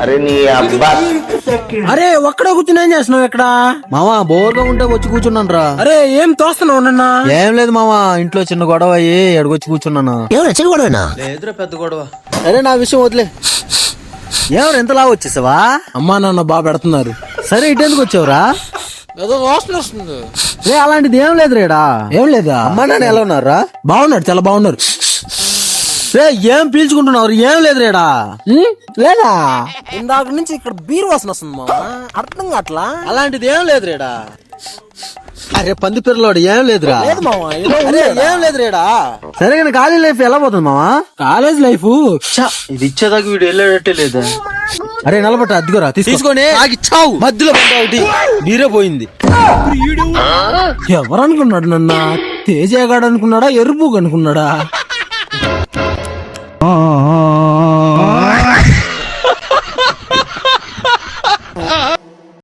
అరే నీ అబ్బా, అరే ఒక్కడే కూర్చుని ఏం చేస్తున్నావు ఇక్కడ? మామా బోర్గా ఉంటే వచ్చి కూర్చున్నాను రా. అరే ఏం తోస్తున్నావు నన్నా? ఏం లేదు మామా, ఇంట్లో చిన్న గొడవ అయ్యి ఎడగొచ్చి కూర్చున్నాను. లేదురా పెద్ద గొడవ. అరే నా విషయం వదిలే. ఎవరు ఎంతలా వచ్చేసావా? అమ్మా నాన్న బాగా పెడుతున్నారు. సరే ఇటెందుకు వచ్చావురా? ఏదో వాసన వస్తుంది. రే అలాంటిది ఏం లేదు రేడా. ఏం లేదా? అమ్మా నాన్న ఎలా ఉన్నారా? బాగున్నాడు, చాలా బాగున్నారు. రే ఏం పీల్చుకుంటున్నారు? ఏం లేదు రేడా. లేదా ఇందాక నుంచి ఇక్కడ బీర్ వాసన వస్తుంది మామ, అర్థం కావట్లా. అలాంటిది ఏం లేదు రేడా. అరే పంది పిల్లలోడు ఏం లేదురా. లేదు మామ, ఏదో అరే ఏం లేదు రేడా. సరే కానీ కాలేజ్ లైఫ్ ఎలా పోతుంది మామా? కాలేజ్ లైఫ్ ఇది ఇచ్చేదాకా వీడు వెళ్ళేటట్టే లేదా. అరే నలబట్ట అద్దుకోరా, తీసుకొని చావు. మధ్యలో పంట ఒకటి బీరే పోయింది. ఎవరు అనుకున్నాడు నన్న? తేజగాడు అనుకున్నాడా, ఎరుపు అనుకున్నాడా?